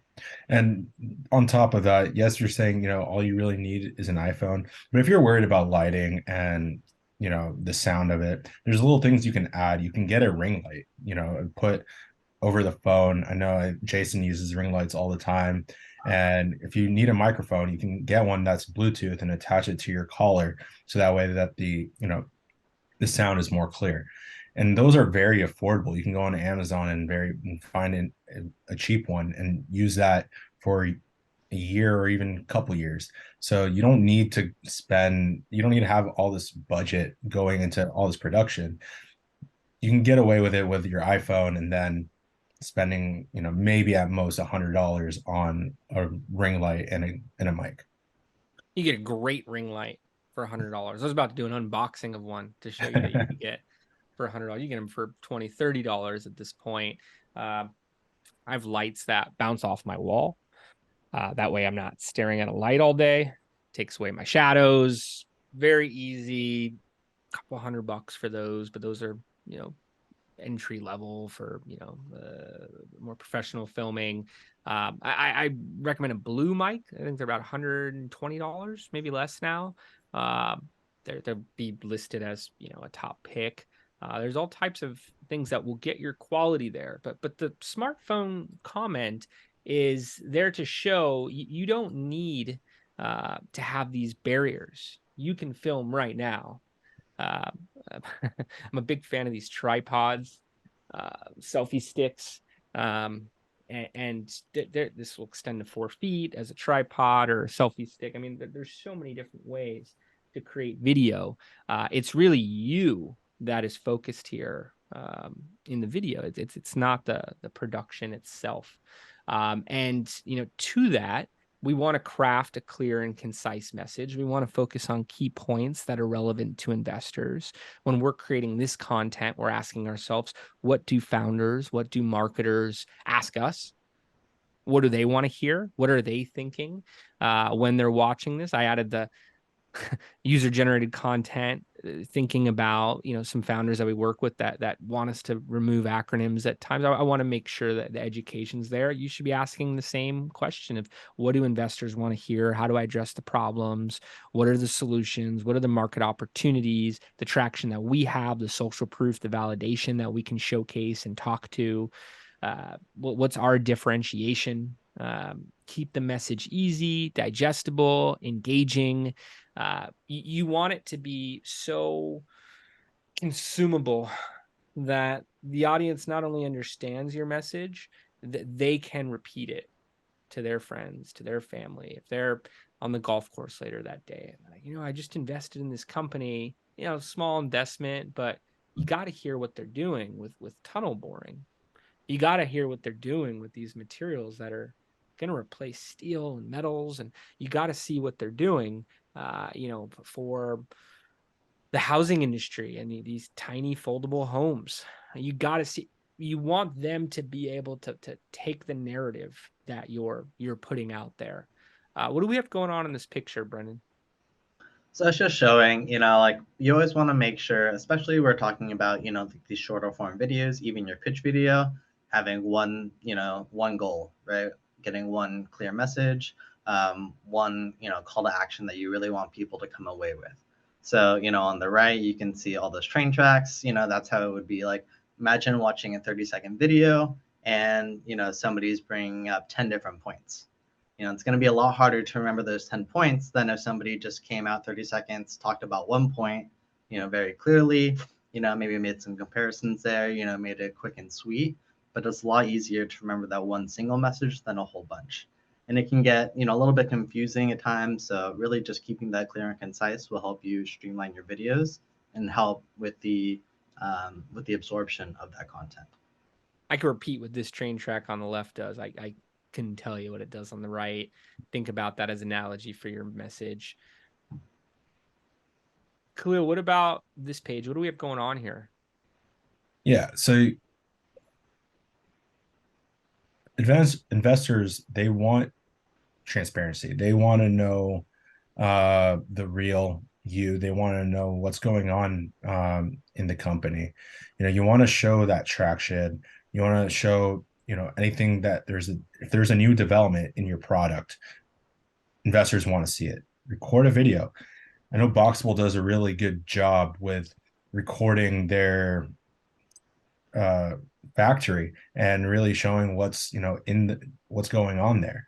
And on top of that, yes, you're saying, all you really need is an iPhone. But if you're worried about lighting and, the sound of it, there's little things you can add. You can get a ring light, and put over the phone. I know Jason uses ring lights all the time. And if you need a microphone, you can get one that's Bluetooth and attach it to your collar. So that way that the sound is more clear. And those are very affordable. You can go on Amazon and find a cheap one and use that for a year or even a couple years. So you don't need to have all this budget going into all this production. You can get away with it with your iPhone, and then spending, maybe at most $100 on a ring light and a mic. You get a great ring light for $100. I was about to do an unboxing of one to show you that you could get for $100. You get them for $20, $30 at this point. I have lights that bounce off my wall. That way I'm not staring at a light all day. Takes away my shadows. Very easy. Couple $100 for those, but those are, entry level for, more professional filming. I recommend a Blue mic. I think they're about $120, maybe less now. They'll be listed as, a top pick. There's all types of things that will get your quality there, but the smartphone comment is there to show you don't need to have these barriers. You can film right now. I'm a big fan of these tripods, selfie sticks, and this will extend to 4 feet as a tripod or a selfie stick. I mean, there's so many different ways to create video. It's really you that is focused here in the video. It's not the production itself. And to that, we want to craft a clear and concise message. We want to focus on key points that are relevant to investors. When we're creating this content, we're asking ourselves, what do founders, what do marketers ask us? What do they want to hear? What are they thinking when they're watching this? I added the user-generated content, thinking about some founders that we work with that want us to remove acronyms at times. I want to make sure that the education's there. You should be asking the same question of, what do investors want to hear? How do I address the problems? What are the solutions? What are the market opportunities? The traction that we have, the social proof, the validation that we can showcase and talk to. What's our differentiation? Keep the message easy, digestible, engaging. You want it to be so consumable that the audience not only understands your message, that they can repeat it to their friends, to their family. If they're on the golf course later that day, I just invested in this company, small investment, but you got to hear what they're doing with tunnel boring. You got to hear what they're doing with these materials that are going to replace steel and metals, and you got to see what they're doing for the housing industry and these tiny foldable homes. You got to see, you want them to be able to take the narrative that you're putting out there. What do we have going on in this picture, Brenden? So it's just showing, like you always want to make sure, especially we're talking about, these shorter form videos, even your pitch video, having one goal, right? Getting one clear message, one, call to action that you really want people to come away with. So, on the right, you can see all those train tracks, that's how it would be. Like, imagine watching a 30-second video and, somebody's bringing up 10 different points. It's going to be a lot harder to remember those 10 points than if somebody just came out 30 seconds, talked about one point, very clearly, maybe made some comparisons there, made it quick and sweet, but it's a lot easier to remember that one single message than a whole bunch. And it can get, a little bit confusing at times. So really just keeping that clear and concise will help you streamline your videos and help with the absorption of that content. I can repeat what this train track on the left does. I couldn't tell you what it does on the right. Think about that as an analogy for your message. Khalil, what about this page? What do we have going on here? Yeah, so investors, they want transparency. They want to know the real you. They want to know what's going on in the company. You want to show that traction. You want to show anything that if there's a new development in your product, investors want to see it. Record a video. I know Boxable does a really good job with recording their factory and really showing what's what's going on there.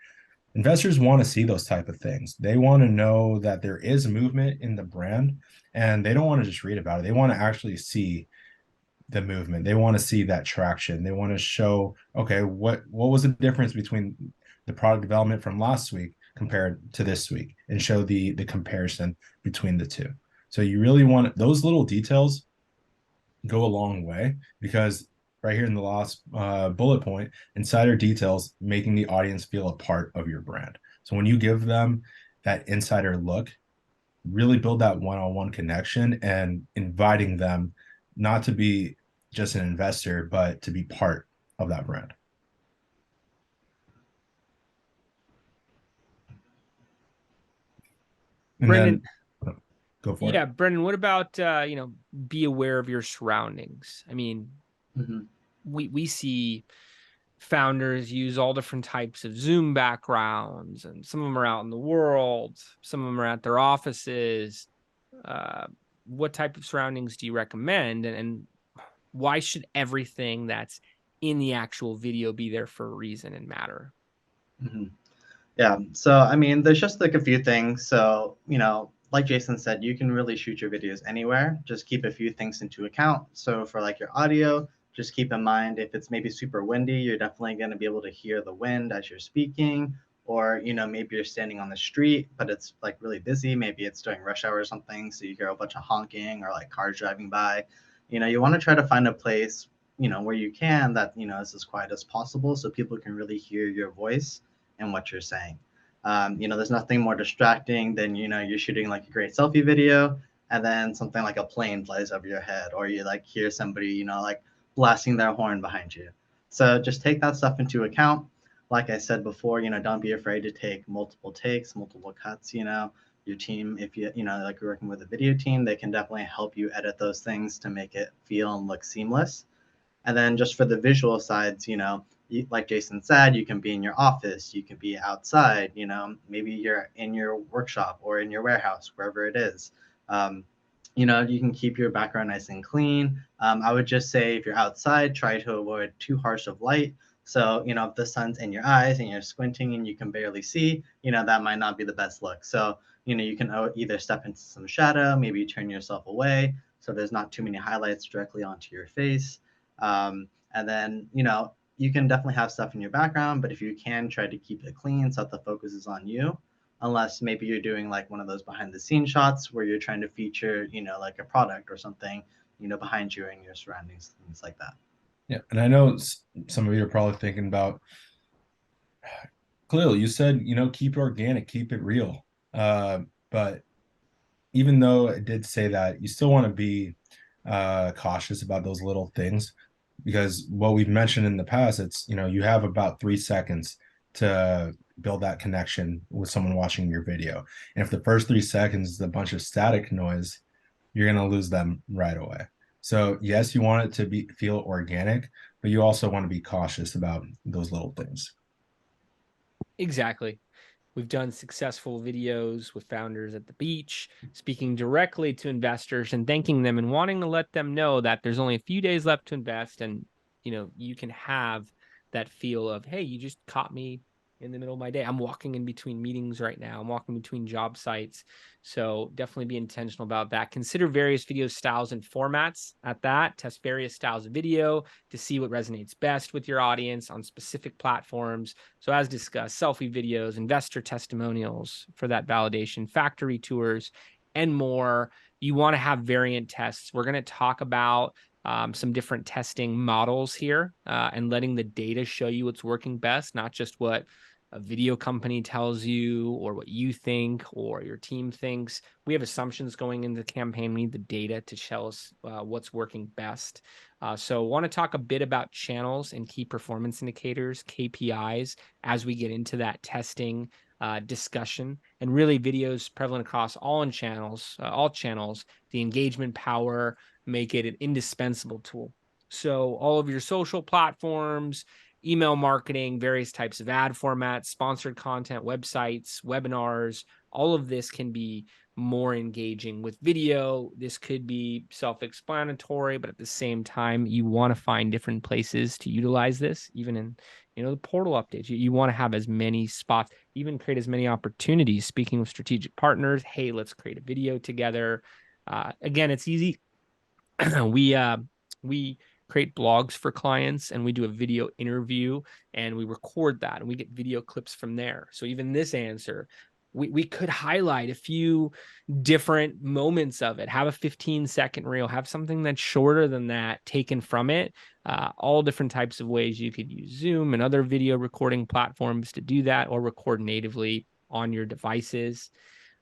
Investors want to see those type of things. They want to know that there is movement in the brand, and they don't want to just read about it. They want to actually see the movement. They want to see that traction. They want to show, okay, what was the difference between the product development from last week compared to this week, and show the comparison between the two. So you really want those little details go a long way, because right here in the last bullet point, insider details, making the audience feel a part of your brand. So when you give them that insider look, really build that one-on-one connection and inviting them not to be just an investor, but to be part of that brand. And Brenden, then go for it. yeah, Brenden, what about be aware of your surroundings? I mean, We see founders use all different types of Zoom backgrounds, and some of them are out in the world, some of them are at their offices. What type of surroundings do you recommend, and why should everything that's in the actual video be there for a reason and matter? Yeah, so I mean, there's just like a few things. So, like Jason said, you can really shoot your videos anywhere. Just keep a few things into account. So for like your audio, just keep in mind if it's maybe super windy, you're definitely going to be able to hear the wind as you're speaking. Or, maybe you're standing on the street, but it's like really busy. Maybe it's during rush hour or something. So you hear a bunch of honking or like cars driving by. You want to try to find a place, where you can that, is as quiet as possible so people can really hear your voice and what you're saying. There's nothing more distracting than, you're shooting like a great selfie video and then something like a plane flies over your head, or you like hear somebody, like blasting their horn behind you. So just take that stuff into account. Like I said before, don't be afraid to take multiple takes, multiple cuts. Your team, if like you're working with a video team, they can definitely help you edit those things to make it feel and look seamless. And then just for the visual sides, like Jason said, you can be in your office, you can be outside, maybe you're in your workshop or in your warehouse, wherever it is. You can keep your background nice and clean. I would just say if you're outside, try to avoid too harsh of light. So, if the sun's in your eyes and you're squinting and you can barely see, that might not be the best look. So, you can either step into some shadow, maybe turn yourself away so there's not too many highlights directly onto your face. And then, you can definitely have stuff in your background, but if you can, try to keep it clean so that the focus is on you. Unless maybe you're doing like one of those behind the scenes shots where you're trying to feature, like a product or something, behind you and your surroundings, things like that. Yeah, and I know some of you are probably thinking about, Khalil, you said, keep it organic, keep it real. But even though I did say that, you still want to be cautious about those little things, because what we've mentioned in the past, it's, you have about 3 seconds to build that connection with someone watching your video. And if the first 3 seconds is a bunch of static noise, you're going to lose them right away. So yes, you want it to feel organic, but you also want to be cautious about those little things. Exactly. We've done successful videos with founders at the beach, speaking directly to investors and thanking them and wanting to let them know that there's only a few days left to invest. And, you can have that feel of, hey, you just caught me in the middle of my day. I'm walking in between meetings right now. I'm walking between job sites. So definitely be intentional about that. Consider various video styles and formats at that. Test various styles of video to see what resonates best with your audience on specific platforms. So as discussed, selfie videos, investor testimonials for that validation, factory tours, and more. You want to have variant tests. We're going to talk about some different testing models here and letting the data show you what's working best, not just what a video company tells you or what you think or your team thinks. We have assumptions going into the campaign. We need the data to tell us what's working best. So I want to talk a bit about channels and key performance indicators, KPIs, as we get into that testing discussion. And really videos prevalent across all channels, the engagement power, make it an indispensable tool. So all of your social platforms, email marketing, various types of ad formats, sponsored content, websites, webinars, all of this can be more engaging with video. This could be self-explanatory, but at the same time, you want to find different places to utilize this, even in the portal updates. You want to have as many spots, even create as many opportunities. Speaking with strategic partners, hey, let's create a video together. Again, it's easy. we create blogs for clients and we do a video interview and we record that and we get video clips from there. So even this answer, we could highlight a few different moments of it, have a 15-second reel, have something that's shorter than that taken from it. All different types of ways you could use Zoom and other video recording platforms to do that, or record natively on your devices.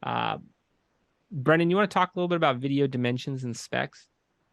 Brenden, you want to talk a little bit about video dimensions and specs?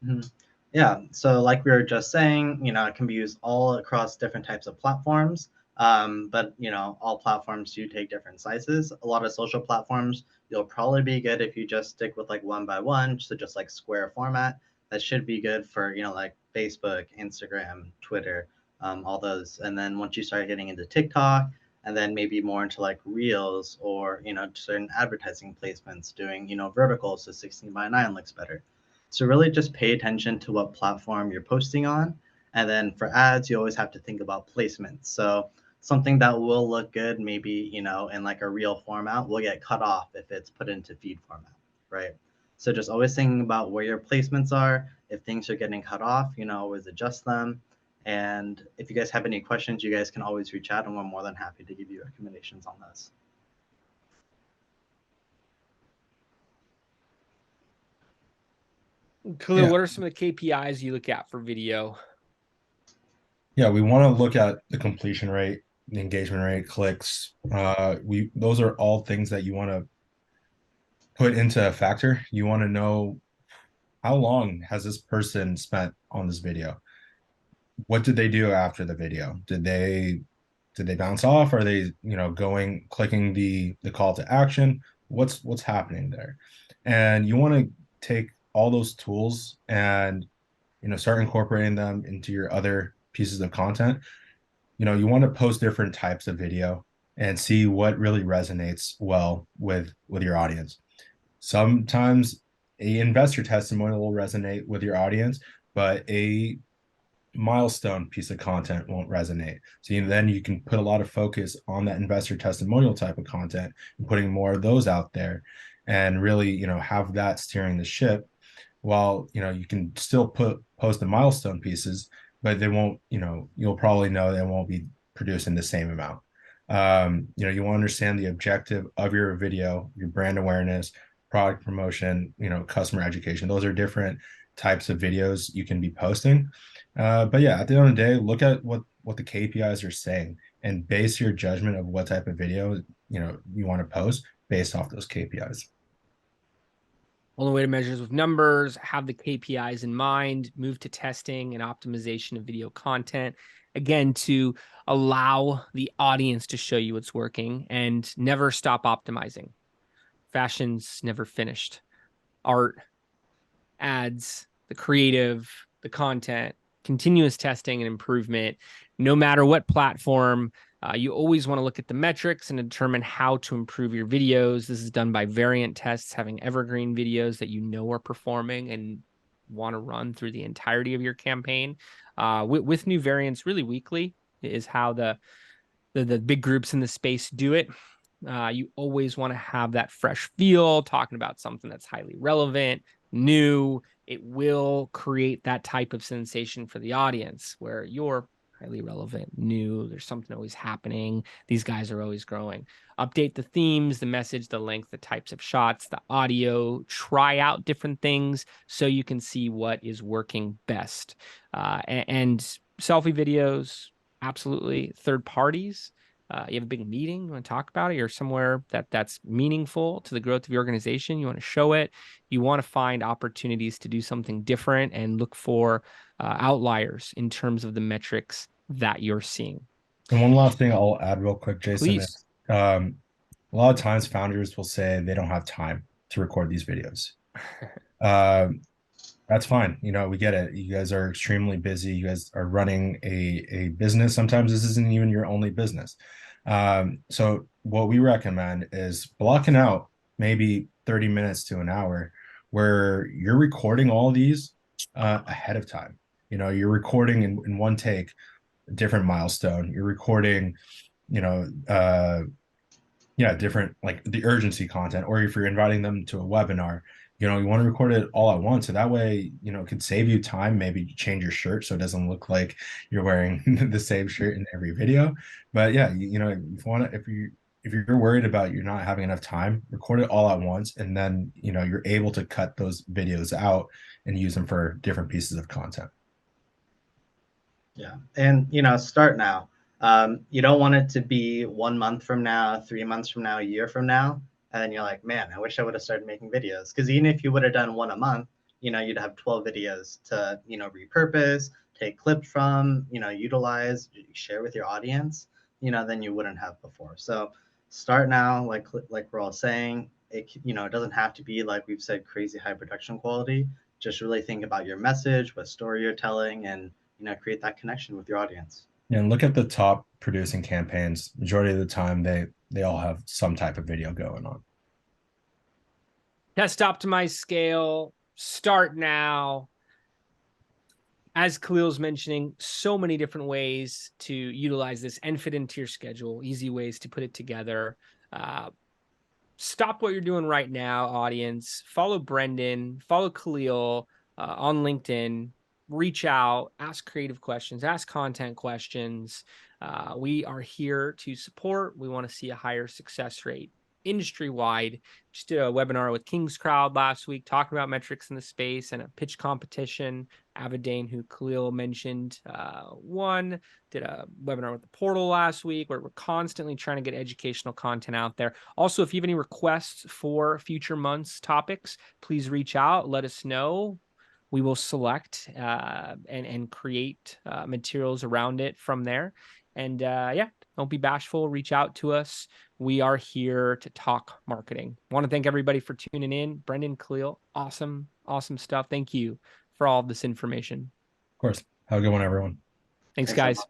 Mm-hmm. Yeah, so like we were just saying, it can be used all across different types of platforms. But all platforms do take different sizes. A lot of social platforms, you'll probably be good if you just stick with like 1x1, so just like square format. That should be good for like Facebook, Instagram, Twitter, all those. And then once you start getting into TikTok, and then maybe more into like reels or, certain advertising placements, doing, verticals, so 16:9 looks better. So really just pay attention to what platform you're posting on. And then for ads, you always have to think about placements. So something that will look good, maybe, in like a reel format, will get cut off if it's put into feed format, right? So just always thinking about where your placements are. If things are getting cut off, always adjust them. And if you guys have any questions, you guys can always reach out, and we're more than happy to give you recommendations on this. Khalil, Yeah. what are some of the KPIs you look at for video? Yeah, we want to look at the completion rate, the engagement rate, clicks. Those are all things that you want to put into a factor. You want to know how long has this person spent on this video? What did they do after the video? Did they bounce off? Are they, going clicking the call to action? What's happening there? And you want to take all those tools and start incorporating them into your other pieces of content. You want to post different types of video and see what really resonates well with your audience. Sometimes a investor testimonial will resonate with your audience, but a milestone piece of content won't resonate. So then you can put a lot of focus on that investor testimonial type of content and putting more of those out there and really, have that steering the ship while, you can still post the milestone pieces, but they won't, you'll probably know they won't be producing the same amount. You want to understand the objective of your video, your brand awareness, product promotion, customer education. Those are different types of videos you can be posting. But yeah, at the end of the day, look at what the KPIs are saying and base your judgment of what type of video you want to post based off those KPIs. Only way to measure is with numbers, have the KPIs in mind, move to testing and optimization of video content. Again, to allow the audience to show you what's working and never stop optimizing. Fashion's never finished. Art, ads, the creative, the content, continuous testing and improvement, no matter what platform. You always want to look at the metrics and determine how to improve your videos. This is done by variant tests, having evergreen videos that you know are performing and want to run through the entirety of your campaign. With new variants, really weekly is how the big groups in the space do it. You always want to have that fresh feel, talking about something that's highly relevant, new. It will create that type of sensation for the audience where you're highly relevant, new. There's something always happening. These guys are always growing. Update the themes, the message, the length, the types of shots, the audio. Try out different things so you can see what is working best. And selfie videos, absolutely. Third parties. You have a big meeting, you want to talk about it, or somewhere that's meaningful to the growth of your organization, you want to show it. You want to find opportunities to do something different and look for outliers in terms of the metrics that you're seeing. And one last thing I'll add real quick, Jason, Please. is a lot of times founders will say they don't have time to record these videos. That's fine. We get it. You guys are extremely busy. You guys are running a business. Sometimes this isn't even your only business. So what we recommend is blocking out maybe 30 minutes to an hour where you're recording all these ahead of time. You're recording in one take, a different milestone. You're recording, different, like the urgency content, or if you're inviting them to a webinar, you want to record it all at once. So that way, it could save you time. Maybe change your shirt so it doesn't look like you're wearing the same shirt in every video. But yeah, if you're worried about you're not having enough time, record it all at once, and then you're able to cut those videos out and use them for different pieces of content. Yeah, and start now. You don't want it to be 1 month from now, 3 months from now, a year from now, and then you're like, man, I wish I would have started making videos. Because even if you would have done one a month, you'd have 12 videos to repurpose, take clips from, utilize, share with your audience, than you wouldn't have before. So start now, like we're all saying. It doesn't have to be, like we've said, crazy high production quality. just really think about your message, what story you're telling, and create that connection with your audience. And look at the top producing campaigns. Majority of the time, they all have some type of video going on. Test, optimize, scale, start now. As Khalil's mentioning, so many different ways to utilize this and fit into your schedule, easy ways to put it together. Stop what you're doing right now, audience. Follow Brenden, follow Khalil on LinkedIn. Reach out, ask creative questions, ask content questions. We are here to support. We want to see a higher success rate industry-wide. Just did a webinar with King's Crowd last week talking about metrics in the space and a pitch competition. Avidane, who Khalil mentioned, won. Did a webinar with the portal last week where we're constantly trying to get educational content out there. Also, if you have any requests for future months topics, please reach out. Let us know. We will select and create materials around it from there. And yeah, don't be bashful. Reach out to us. We are here to talk marketing. I want to thank everybody for tuning in. Brenden, Khalil, awesome stuff. Thank you for all of this information. Of course. Have a good one, everyone. Thanks Thanks so guys. much.